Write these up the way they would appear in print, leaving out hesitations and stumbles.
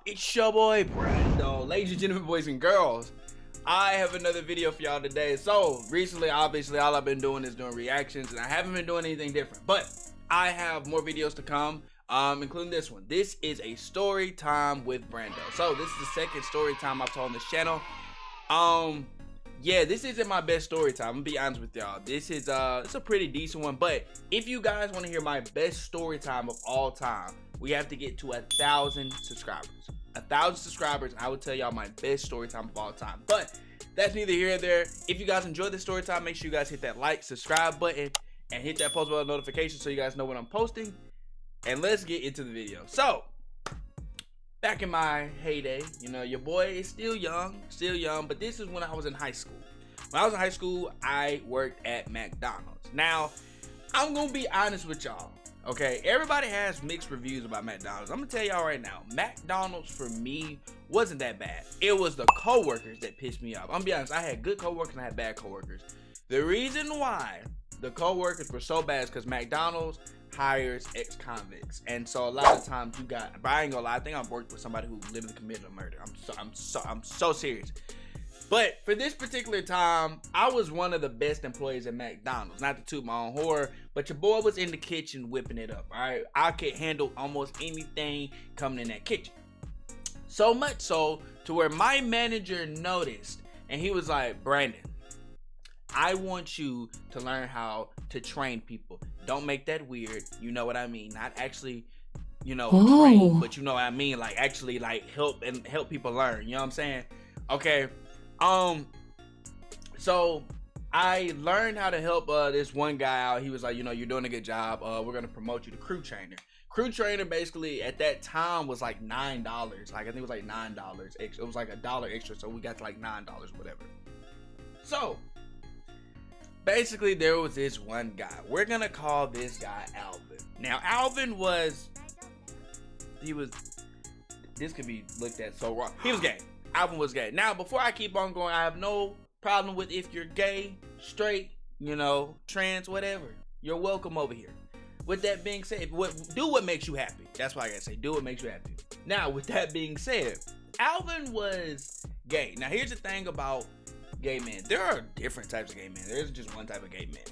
It's your boy Brando. Ladies and gentlemen, boys and girls, I have another video for y'all today. So recently, obviously, all I've been doing is doing reactions, and I haven't been doing anything different. But I have more videos to come, including this one. This is a story time with Brando. So this is the second story time I've told on this channel. Yeah, this isn't my best story time. I'm gonna be honest with y'all. This is it's a pretty decent one. But if you guys want to hear my best story time of all time, we have to get to 1,000 subscribers. 1,000 subscribers, and I will tell y'all my best story time of all time. But that's neither here nor there. If you guys enjoyed this story time, make sure you guys hit that like, subscribe button, and hit that post bell notification so you guys know when I'm posting. And let's get into the video. So, back in my heyday, you know, your boy is still young, but this is when I was in high school. When I was in high school, I worked at McDonald's. Now, I'm gonna be honest with y'all. Okay, everybody has mixed reviews about McDonald's. I'm gonna tell y'all right now, McDonald's for me wasn't that bad. It was the coworkers that pissed me off. I'm gonna be honest, I had good coworkers and I had bad coworkers. The reason why the coworkers were so bad is because McDonald's hires ex-convicts, and so a lot of times you got, but I ain't gonna lie, I think I've worked with somebody who literally committed a murder. I'm so serious. But for this particular time, I was one of the best employees at McDonald's. Not to toot my own horror, but your boy was in the kitchen whipping it up, all right? I could handle almost anything coming in that kitchen. So much so to where my manager noticed, and he was like, Brandon, I want you to learn how to train people. Don't make that weird. You know what I mean? Not actually, you know, train, but you know what I mean? Like actually like help people learn. You know what I'm saying? Okay. So I learned how to help this one guy out. He was like, you know, you're doing a good job. We're gonna promote you to crew trainer. Crew trainer basically at that time was like $9. Like I think it was like $9 extra. It was like $1 extra, so we got to like $9, whatever. So basically there was this one guy. We're gonna call this guy Alvin. Now Alvin was, this could be looked at so wrong. He was gay. Alvin was gay. Now, before I keep on going, I have no problem with if you're gay, straight, you know, trans, whatever. You're welcome over here. With that being said, do what makes you happy. That's why I gotta say, do what makes you happy. Now, with that being said, Alvin was gay. Now, here's the thing about gay men. There are different types of gay men. There isn't just one type of gay man.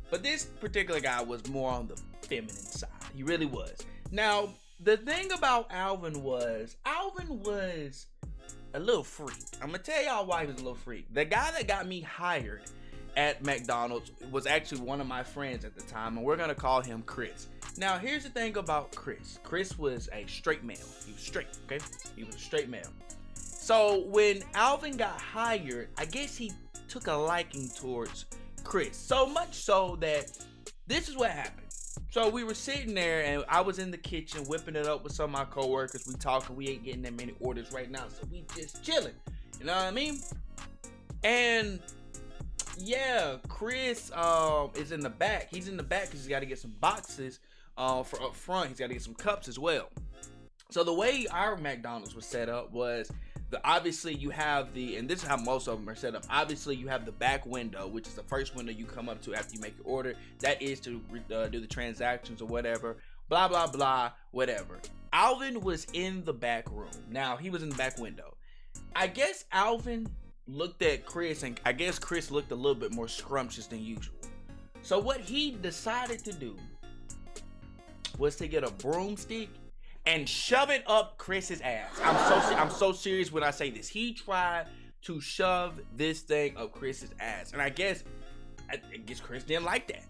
But this particular guy was more on the feminine side. He really was. Now, the thing about Alvin was a little freak. I'm gonna tell y'all why he was a little freak. The guy that got me hired at McDonald's was actually one of my friends at the time, and we're gonna call him Chris. Now, here's the thing about Chris. Chris was a straight male. He was straight, okay? He was a straight male. So when Alvin got hired, I guess he took a liking towards Chris. So much so that this is what happened. So we were sitting there, and I was in the kitchen whipping it up with some of my coworkers. We talking, we ain't getting that many orders right now, so we just chilling. You know what I mean? And yeah, Chris is in the back. He's in the back because he's got to get some boxes for up front. He's got to get some cups as well. So the way our McDonald's was set up was, obviously you have and this is how most of them are set up. Obviously you have the back window, which is the first window you come up to after you make your order. That is to do the transactions or whatever, blah blah blah, whatever. Alvin was in the back room. Now he was in the back window. I guess Alvin looked at Chris, and I guess Chris looked a little bit more scrumptious than usual. So what he decided to do was to get a broomstick and shove it up Chris's ass. I'm so serious when I say this. He tried to shove this thing up Chris's ass, and I guess Chris didn't like that.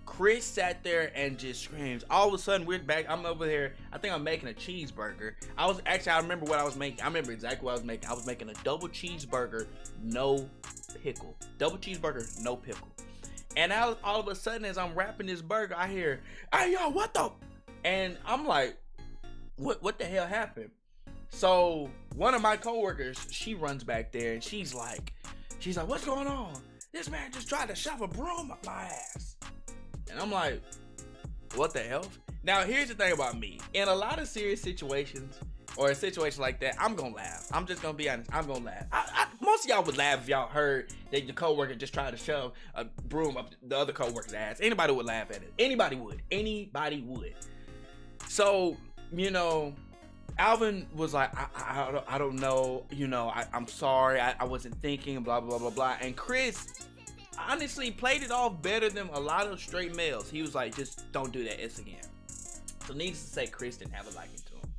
Chris sat there and just screams. All of a sudden, we're back. I'm over here. I think I'm making a cheeseburger. I remember what I was making. I remember exactly what I was making. I was making a double cheeseburger, no pickle. Double cheeseburger, no pickle. And all of a sudden, as I'm wrapping this burger, I hear, "Hey, yo, what the?" And I'm like, what the hell happened? So one of my coworkers, she runs back there, and she's like, what's going on? This man just tried to shove a broom up my ass. And I'm like, what the hell? Now here's the thing about me. In a lot of serious situations, or a situation like that, I'm gonna laugh. I'm just gonna be honest, I'm gonna laugh. Most of y'all would laugh if y'all heard that the coworker just tried to shove a broom up the other coworker's ass. Anybody would laugh at it. Anybody would. So, you know, Alvin was like, I don't know, I'm sorry, I wasn't thinking, blah, blah, blah, blah. And Chris honestly played it off better than a lot of straight males. He was like, just don't do that, it's again. So needless to say, Chris didn't have a liking to him.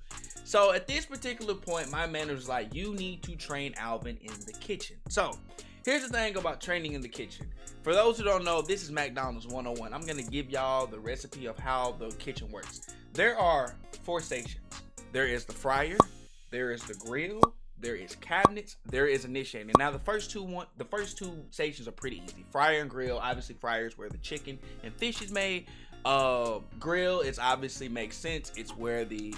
So at this particular point, my manager was like, you need to train Alvin in the kitchen. So here's the thing about training in the kitchen. For those who don't know, this is McDonald's 101. I'm going to give y'all the recipe of how the kitchen works. There are 4 stations. There is the fryer, there is the grill, there is cabinets, there is initiating. Now the first two stations are pretty easy. Fryer and grill, obviously fryer is where the chicken and fish is made. Grill is obviously makes sense. It's where the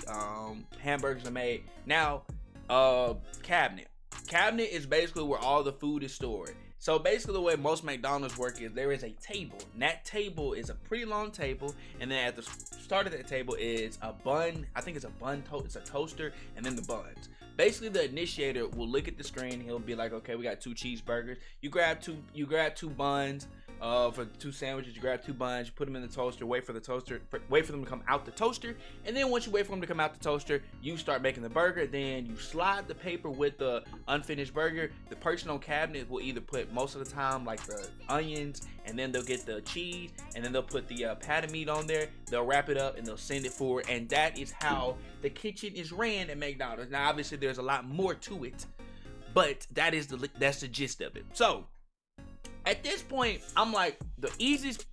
hamburgers are made. Now, cabinet is basically where all the food is stored. So basically the way most McDonald's work is there is a table, and that table is a pretty long table, and then at the start of that table is a bun. I think it's it's a toaster, and then the buns. Basically the initiator will look at the screen, he'll be like, okay, we got 2 cheeseburgers. You grab two buns. For 2 sandwiches, you grab 2 buns, you put them in the toaster, wait for them to come out the toaster, and then once you wait for them to come out the toaster, you start making the burger. Then you slide the paper with the unfinished burger. The person on cabinet will either put, most of the time, like the onions, and then they'll get the cheese, and then they'll put the patty meat on there. They'll wrap it up and they'll send it forward, and that is how the kitchen is ran at McDonald's. Now obviously there's a lot more to it, but that's the gist of it. So at this point, I'm like, the easiest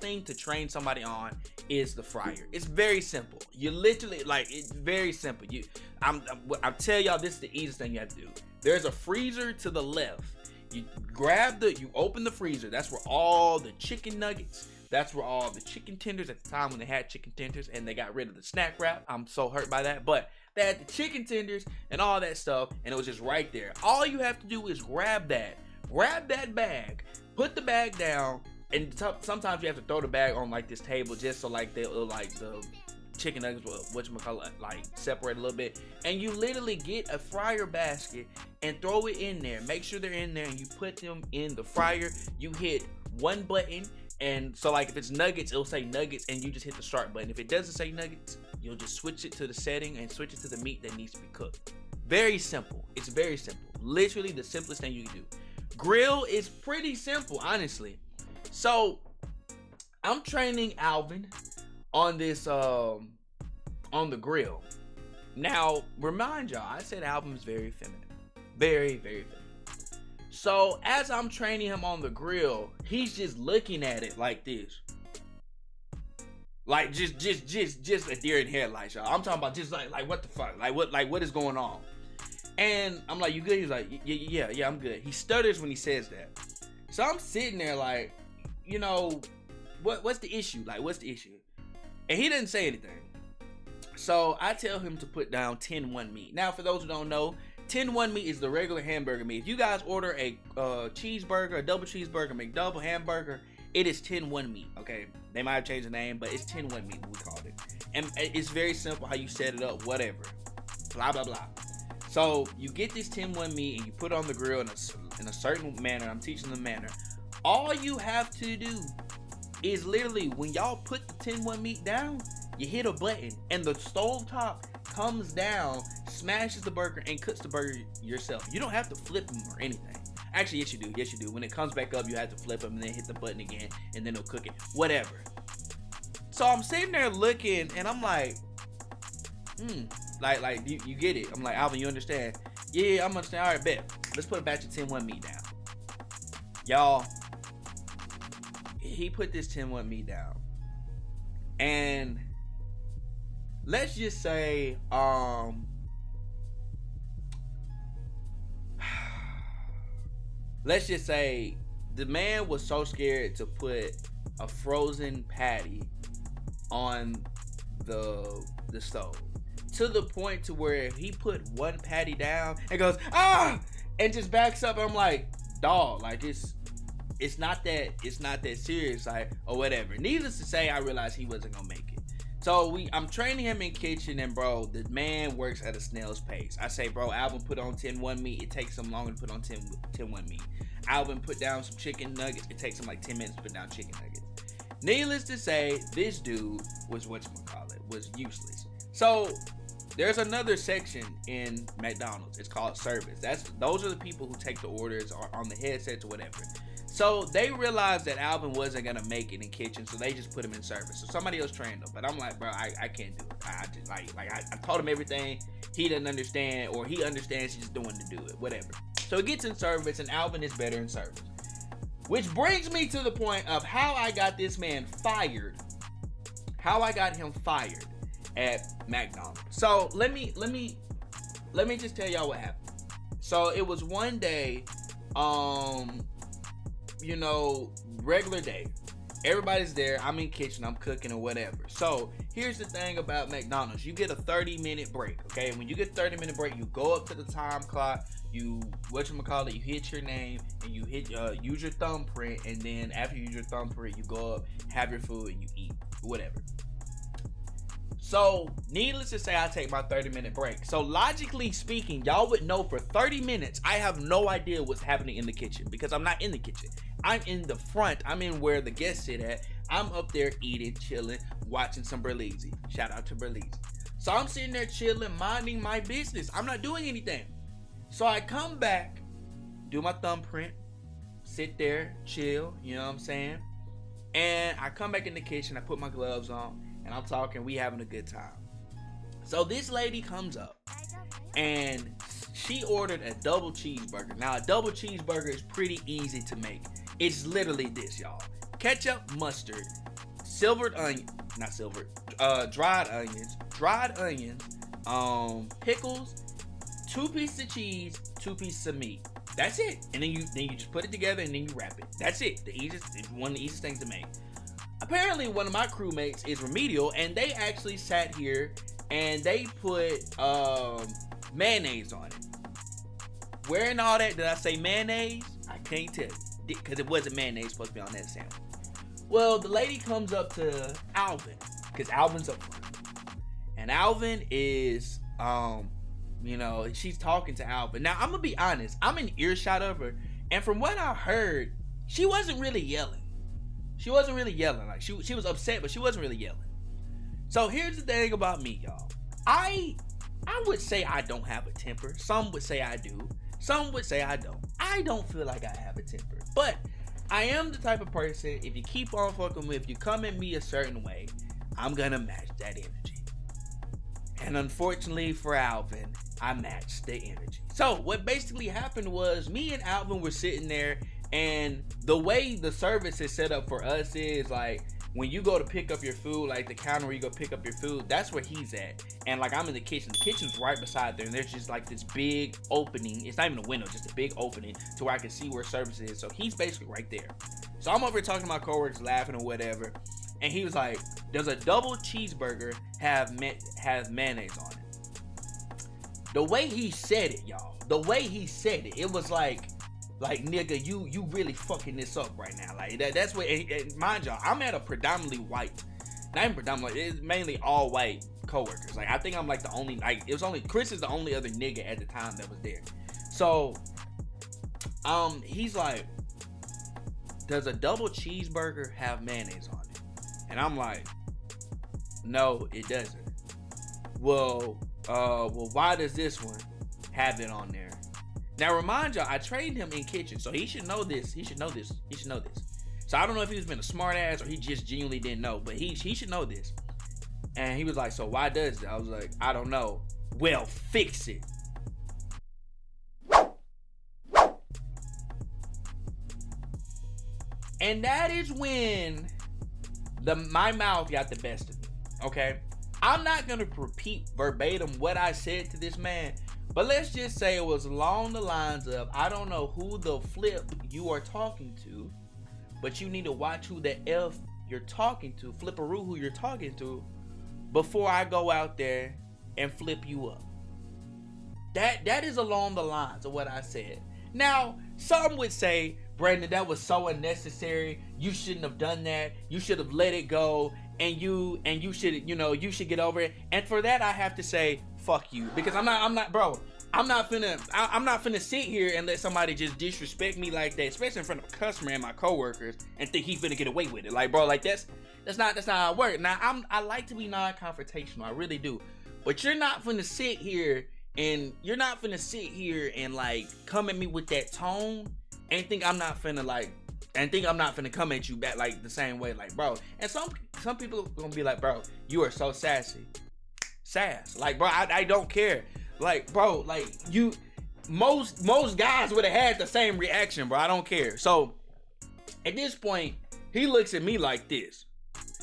thing to train somebody on is the fryer. It's very simple. You literally, like, it's very simple. I'm tell y'all, this is the easiest thing you have to do. There's a freezer to the left. You open the freezer. That's where all the chicken nuggets, that's where all the chicken tenders, at the time when they had chicken tenders and they got rid of the snack wrap. I'm so hurt by that, but they had the chicken tenders and all that stuff, and it was just right there. All you have to do is grab that bag, put the bag down, and sometimes you have to throw the bag on like this table just so like they'll like the chicken nuggets will, whatchamacallit, like separate a little bit. And you literally get a fryer basket and throw it in there. Make sure they're in there, and you put them in the fryer. You hit one button, and so like if it's nuggets, it'll say nuggets, and you just hit the start button. If it doesn't say nuggets, you'll just switch it to the setting and switch it to the meat that needs to be cooked. Very simple. It's very simple. Literally the simplest thing you can do. Grill is pretty simple, honestly. So I'm training Alvin on this on the grill. Now remind y'all, I said Alvin is very feminine, very, very feminine. So as I'm training him on the grill, he's just looking at it like this, like just a deer in headlights, y'all. I'm talking about just like what the fuck, what is going on? And I'm like, you good? He's like, yeah, I'm good. He stutters when he says that. So I'm sitting there like, what's the issue? Like, what's the issue? And he didn't say anything. So I tell him to put down 10-1 meat. Now, for those who don't know, 10-1 meat is the regular hamburger meat. If you guys order a cheeseburger, a double cheeseburger, McDouble hamburger, it is 10-1 meat, okay? They might have changed the name, but it's 10-1 meat, we called it. And it's very simple how you set it up, whatever. Blah, blah, blah. So you get this 10-1 meat and you put it on the grill in a certain manner. I'm teaching the manner. All you have to do is literally, when y'all put the 10-1 meat down, you hit a button and the stove top comes down, smashes the burger, and cooks the burger yourself. You don't have to flip them or anything. Actually, yes you do. Yes you do. When it comes back up, you have to flip them and then hit the button again, and then it'll cook it. Whatever. So I'm sitting there looking, and I'm like, Like you get it. I'm like, Alvin, you understand? Yeah, I'm understand. All right, bet. Let's put a batch of 10-1 meat down. Y'all, he put this 10-1 meat down. And let's just say, let's just say the man was so scared to put a frozen patty on the stove, to the point to where he put one patty down and goes, and just backs up. And I'm like, dog, like it's not that serious, like, or whatever. Needless to say, I realized he wasn't gonna make it. So I'm training him in kitchen, and bro, the man works at a snail's pace. I say, bro, Alvin put on 10-1 meat. It takes him longer to put on 10-1 meat. Alvin put down some chicken nuggets. It takes him like 10 minutes to put down chicken nuggets. Needless to say, this dude was useless. So there's another section in McDonald's. It's called service. Those are the people who take the orders or on the headsets or whatever. So they realized that Alvin wasn't gonna make it in kitchen, so they just put him in service. So somebody else trained him. But I'm like, bro, I can't do it. I just I taught him everything. He didn't understand, or he understands, he's just doing to do it, whatever. So it gets in service, and Alvin is better in service. Which brings me to the point of how I got this man fired. How I got him fired at McDonald's. So let me just tell y'all what happened. So it was one day, regular day. Everybody's there. I'm in kitchen. I'm cooking or whatever. So here's the thing about McDonald's. You get a 30-minute break, okay? And when you get a 30-minute break, you go up to the time clock. You you hit your name, and you hit use your thumbprint, and then after you use your thumbprint, you go up, have your food, and you eat, whatever. So, needless to say, I take my 30-minute break. So, logically speaking, y'all would know for 30 minutes, I have no idea what's happening in the kitchen because I'm not in the kitchen. I'm in the front. I'm in where the guests sit at. I'm up there eating, chilling, watching some Berlizzi. Shout out to Berlizzi. So, I'm sitting there chilling, minding my business. I'm not doing anything. So, I come back, do my thumbprint, sit there, chill, you know what I'm saying? And I come back in the kitchen, I put my gloves on, and I'm talking, we having a good time. So this lady comes up and she ordered a double cheeseburger. Now a double cheeseburger is pretty easy to make. It's literally this, y'all. Ketchup, mustard, dried onions, pickles, 2 pieces of cheese, 2 pieces of meat. That's it. And then you just put it together and then you wrap it. That's it. It's one of the easiest things to make. Apparently, one of my crewmates is remedial, and they actually sat here and they put mayonnaise on it. Where in all that did I say mayonnaise? I can't tell you, because it wasn't mayonnaise supposed to be on that sandwich. Well, the lady comes up to Alvin, because Alvin's up front, and Alvin is she's talking to Alvin. Now I'm gonna be honest, I'm in earshot of her, and from what I heard, she wasn't really yelling. Like she was upset, but she wasn't really yelling. So here's the thing about me, y'all. I would say I don't have a temper. Some would say I do. Some would say I don't. I don't feel like I have a temper. But I am the type of person, if you keep on fucking with, if you come at me a certain way, I'm gonna match that energy. And unfortunately for Alvin, I matched the energy. So what basically happened was, me and Alvin were sitting there, and the way the service is set up for us is like, when you go to pick up your food, like the counter where you go pick up your food, that's where he's at. And like, I'm in the kitchen. The kitchen's right beside there, and there's just like this big opening. It's not even a window, just a big opening to where I can see where service is. So he's basically right there. So I'm over here talking to my coworkers, laughing or whatever. And he was like, does a double cheeseburger have mayonnaise on it? The way he said it, y'all. The way he said it, it was like nigga, you really fucking this up right now. Like that's what. And mind y'all, I'm at a predominantly white, not even predominantly. It's mainly all white coworkers. Like I think I'm like the only. Like it was only Chris is the only other nigga at the time that was there. So, he's like, does a double cheeseburger have mayonnaise on it? And I'm like, no, it doesn't. Well, why does this one have it on there? Now, remind y'all, I trained him in kitchen, so he should know this. He should know this. So I don't know if he was being a smart ass or he just genuinely didn't know, but he should know this. And he was like, so why does it? I was like, I don't know. Well, fix it. And that is when my mouth got the best of me, okay? I'm not going to repeat verbatim what I said to this man, but let's just say it was along the lines of, I don't know who the flip you are talking to, but you need to watch who the F you're talking to, flipperoo who you're talking to, before I go out there and flip you up. That is along the lines of what I said. Now, some would say, Brandon, that was so unnecessary. You shouldn't have done that. You should have let it go, and you should, you should get over it. And for that, I have to say, fuck you, because I'm not finna sit here and let somebody just disrespect me like that, especially in front of a customer and my coworkers, and think he finna get away with it. Like, bro, like that's not how it works. Now, I like to be non-confrontational, I really do. But you're not finna sit here and like come at me with that tone and think I'm not finna come at you back like the same way, like, bro. And some people are gonna be like, bro, you are so sassy. Sass. Like, bro, I don't care. Like, bro, like you most guys would have had the same reaction, bro. I don't care. So at this point, he looks at me like this.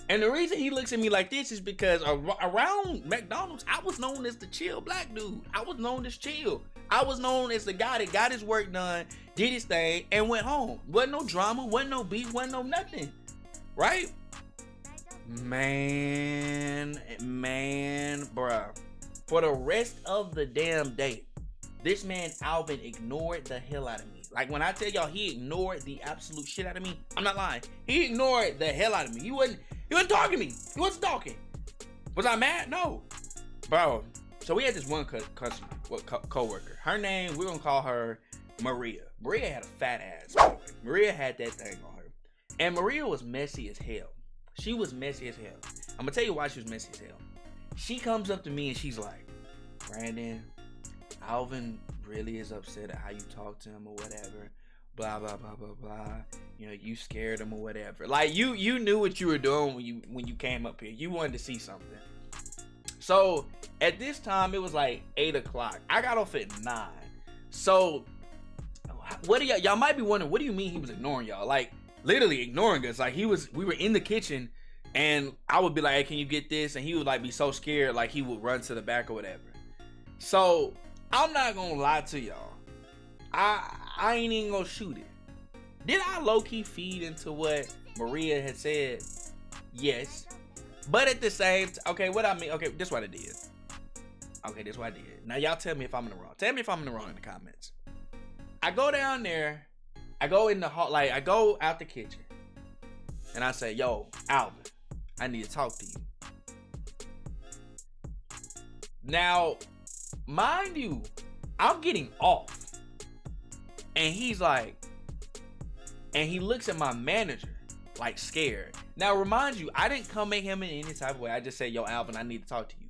And the reason he looks at me like this is because around McDonald's, I was known as the chill black dude. I was known as chill. I was known as the guy that got his work done, did his thing, and went home. Wasn't no drama, wasn't no beef, wasn't no nothing. Right? Man, bruh. For the rest of the damn day, this man Alvin ignored the hell out of me. Like, when I tell y'all he ignored the absolute shit out of me, I'm not lying. He ignored the hell out of me. He wasn't talking to me. He wasn't talking. Was I mad? No. Bro, so we had this one customer, coworker. Her name, we're gonna call her Maria. Maria had a fat ass. Maria had that thing on her. And Maria was messy as hell. She was messy as hell. I'm gonna tell you why she was messy as hell. She comes up to me and she's like, Brandon, Alvin really is upset at how you talk to him or whatever. Blah, blah, blah, blah, blah. You know, you scared him or whatever. Like, you knew what you were doing when you came up here. You wanted to see something. So, at this time, it was like 8 o'clock. I got off at 9. So, what do y'all might be wondering, what do you mean he was ignoring y'all? Like, literally ignoring us. Like, we were in the kitchen, and I would be like, hey, can you get this? And he would, like, be so scared, like, he would run to the back or whatever. So, I'm not gonna lie to y'all. I ain't even gonna shoot it. Did I low-key feed into what Maria had said? Yes. But at the same time, okay, what I mean, okay, this is what I did. Okay, this is what I did. Now, y'all tell me if I'm in the wrong. Tell me if I'm in the wrong in the comments. I go down there. I go in the hall, like, I go out the kitchen. And I say, yo, Alvin, I need to talk to you. Now, mind you, I'm getting off. And he's like, and he looks at my manager, like, scared. Now, remind you, I didn't come at him in any type of way. I just said, yo, Alvin, I need to talk to you.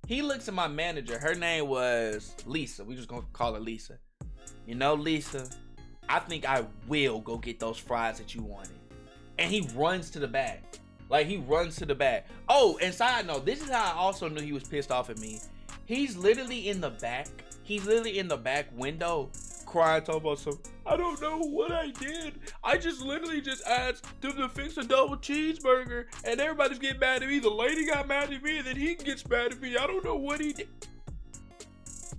He looks at my manager. Her name was Lisa. We just gonna call her Lisa. You know, Lisa, I think I will go get those fries that you wanted. And he runs to the back. Like, he runs to the back. Oh, and side note, this is how I also knew he was pissed off at me. He's literally in the back. He's literally in the back window crying, talking about some, I don't know what I did. I just literally just asked them to fix a double cheeseburger and everybody's getting mad at me. The lady got mad at me and then he gets mad at me. I don't know what he did.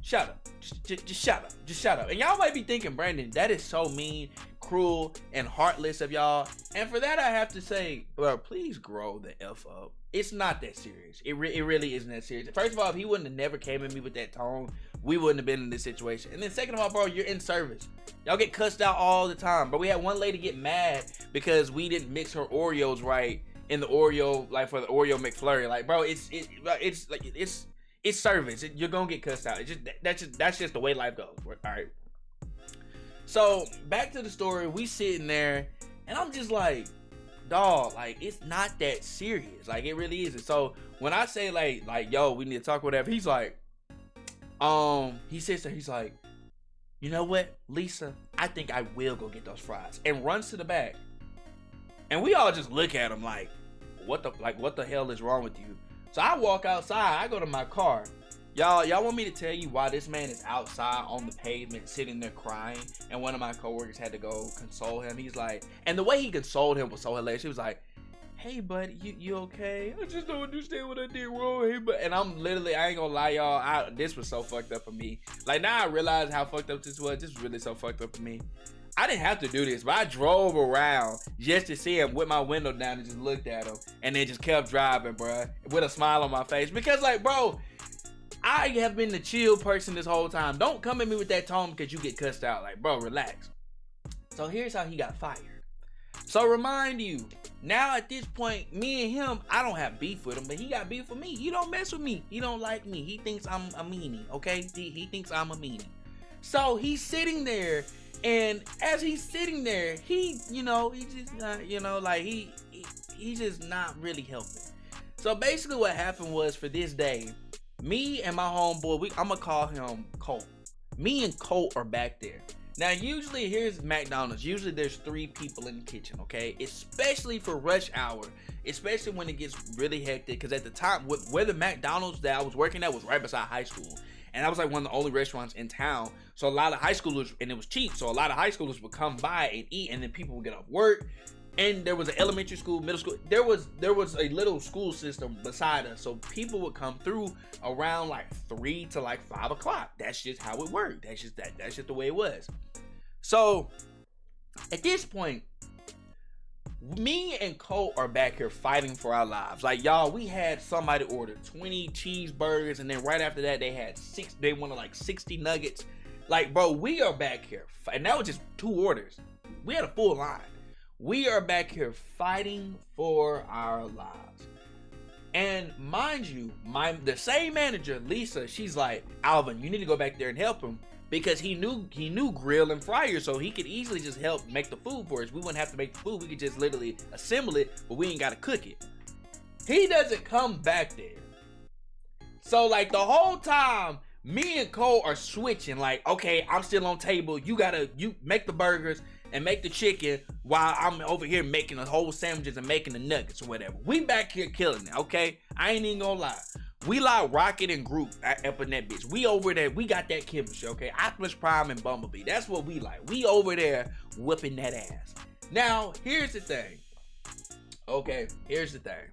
Shut up. Just shut up. Just shut up. And y'all might be thinking, Brandon, that is so mean, cruel, and heartless of y'all. And for that, I have to say, well, please grow the F up. It's not that serious. It really isn't that serious. First of all, if he wouldn't have never came at me with that tone, we wouldn't have been in this situation. And then second of all, bro, you're in service. Y'all get cussed out all the time. But we had one lady get mad because we didn't mix her Oreos right in the Oreo, like for the Oreo McFlurry. Like, bro, it's service. You're gonna get cussed out. That's just the way life goes. All right. So back to the story. We sitting there, and I'm just like, dog, like, it's not that serious. Like, it really isn't. So when I say like, yo, we need to talk, whatever, he's like, he sits there, he's like, you know what, Lisa, I think I will go get those fries, and runs to the back. And we all just look at him like, what the hell is wrong with you? So I walk outside, I go to my car. Y'all want me to tell you why this man is outside on the pavement sitting there crying, and one of my coworkers had to go console him? He's like, and the way he consoled him was so hilarious. He was like, hey buddy, you okay? I just don't understand what I did wrong. Hey, but, and I'm literally, I ain't gonna lie, y'all, this was so fucked up for me. Like, now I realize how fucked up this was. This was really so fucked up for me. I didn't have to do this, but I drove around just to see him with my window down and just looked at him, and then just kept driving, bruh, with a smile on my face. Because, like, bro, I have been the chill person this whole time. Don't come at me with that tone because you get cussed out. Like, bro, relax. So here's how he got fired. So remind you, now at this point, me and him, I don't have beef with him, but he got beef with me. He don't mess with me. He don't like me. He thinks I'm a meanie, okay? He thinks I'm a meanie. So he's sitting there, and as he's sitting there, he, you know, he just not, you know, like he's just not really helping. So basically what happened was, for this day, Me and my homeboy, I'm gonna call him Colt. Me and Colt are back there. Now, usually, here's McDonald's. Usually, there's 3 people in the kitchen, okay? Especially for rush hour. Especially when it gets really hectic. Because at the time, where the McDonald's that I was working at was right beside high school. And that was like one of the only restaurants in town. So a lot of high schoolers, and it was cheap. So a lot of high schoolers would come by and eat. And then people would get off work. And there was an elementary school, middle school. There was a little school system beside us. So people would come through around like 3 to like 5 o'clock. That's just how it worked. That's just the way it was. So at this point, me and Cole are back here fighting for our lives. Like, y'all, we had somebody order 20 cheeseburgers, and then right after that they wanted like 60 nuggets. Like, bro, we are back here, and that was just 2 orders. We had a full line. We are back here fighting for our lives. And mind you, the same manager, Lisa, she's like, Alvin, you need to go back there and help him. Because he knew grill and fryer, so he could easily just help make the food for us. We wouldn't have to make the food. We could just literally assemble it, but we ain't got to cook it. He doesn't come back there. So, like, the whole time, me and Cole are switching. Like, okay, I'm still on table. You make the burgers and make the chicken while I'm over here making the whole sandwiches and making the nuggets or whatever. We back here killing it, okay? I ain't even gonna lie. We like Rocket and Groot up in that bitch. We over there. We got that chemistry, okay? Optimus Prime and Bumblebee. That's what we like. We over there whooping that ass. Now, here's the thing. Okay, here's the thing.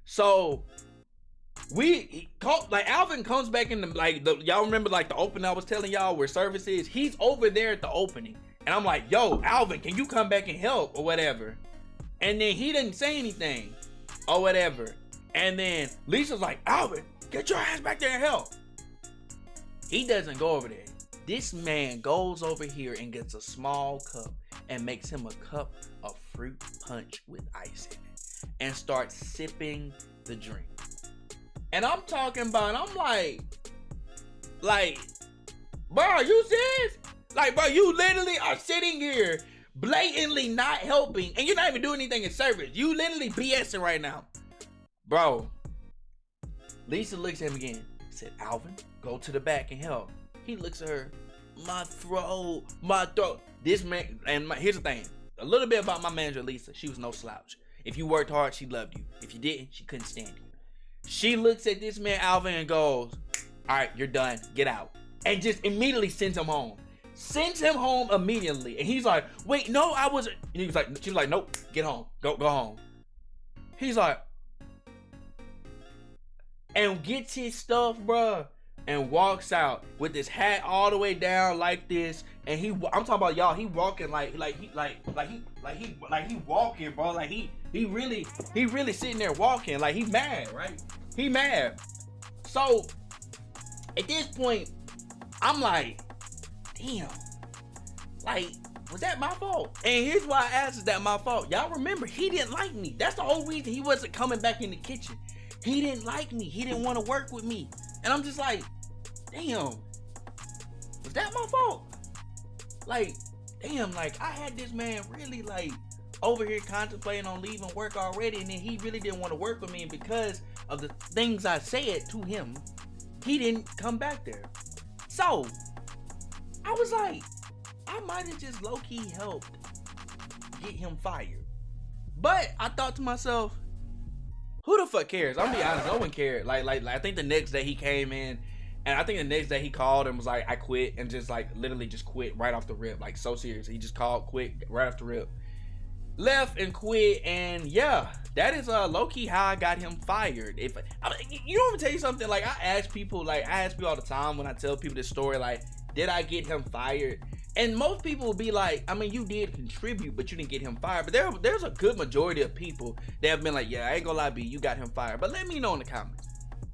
So, Alvin comes back in y'all remember like the opening I was telling y'all where service is? He's over there at the opening. And I'm like, yo, Alvin, can you come back and help or whatever? And then he didn't say anything or whatever. And then Lisa's like, Alvin, get your ass back there and help. He doesn't go over there. This man goes over here and gets a small cup and makes him a cup of fruit punch with ice in it and starts sipping the drink. And I'm talking about, I'm like, bro, are you serious? Like, bro, you literally are sitting here blatantly not helping and you're not even doing anything in service. You literally BSing right now. Bro, Lisa looks at him again. Said, Alvin, go to the back and help. He looks at her. My throat. This man, and here's the thing. A little bit about my manager, Lisa. She was no slouch. If you worked hard, she loved you. If you didn't, she couldn't stand you. She looks at this man, Alvin, and goes, all right, you're done. Get out. And just immediately sends him home. Sends him home immediately. And he's like, wait, no, I wasn't. And she was like, nope, get home. Go home. He's like, and gets his stuff, bruh, and walks out with his hat all the way down like this. And I'm talking about, y'all, he walking like he walking, bro. Like he really sitting there walking. Like he mad, right? He mad. So at this point, I'm like, damn, like, was that my fault? And here's why I asked, is that my fault? Y'all remember, he didn't like me. That's the whole reason he wasn't coming back in the kitchen. He didn't like me. He didn't want to work with me. And I'm just like, damn, was that my fault? Like, damn, like, I had this man really, like, over here contemplating on leaving work already, and then he really didn't want to work with me, and because of the things I said to him, he didn't come back there. So, I was like, I might have just low-key helped get him fired. But I thought to myself, who the fuck cares? I'm gonna be honest, no one cared. Like I think the next day he came in, and I think the next day he called and was like, I quit, and just like literally just quit right off the rip. Like, so serious. He just called, quit right off the rip. Left and quit, and yeah, that is low-key how I got him fired. You want me to tell you something? Like, I ask people all the time when I tell people this story, like, did I get him fired? And most people will be like, I mean, you did contribute, but you didn't get him fired. But there's a good majority of people that have been like, yeah, I ain't gonna lie, B, you got him fired. But let me know in the comments.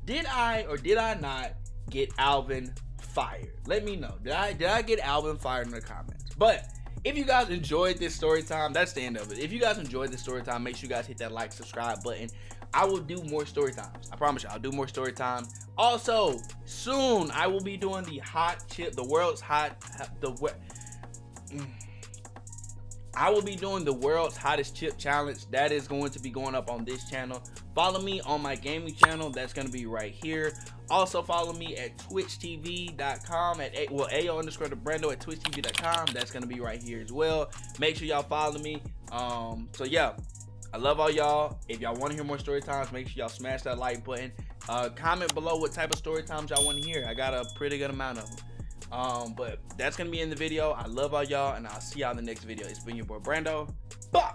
Did I or did I not get Alvin fired? Let me know. Did I get Alvin fired in the comments? But if you guys enjoyed this story time, that's the end of it. If you guys enjoyed this story time, make sure you guys hit that like, subscribe button. I will do more story times. I promise you, I'll do more story times. Also, soon I will be doing the world's hot, I will be doing the world's hottest chip challenge. That is going to be going up on this channel. Follow me on my gaming channel. That's going to be right here. Also follow me at twitchtv.com at AO_Brando at twitchtv.com. That's going to be right here as well. Make sure y'all follow me. So yeah, I love all y'all. If y'all want to hear more story times, make sure y'all smash that like button. Comment below what type of story times y'all want to hear. I got a pretty good amount of them. But that's gonna be in the video. I love all y'all, and I'll see y'all in the next video. It's been your boy Brando. Bye.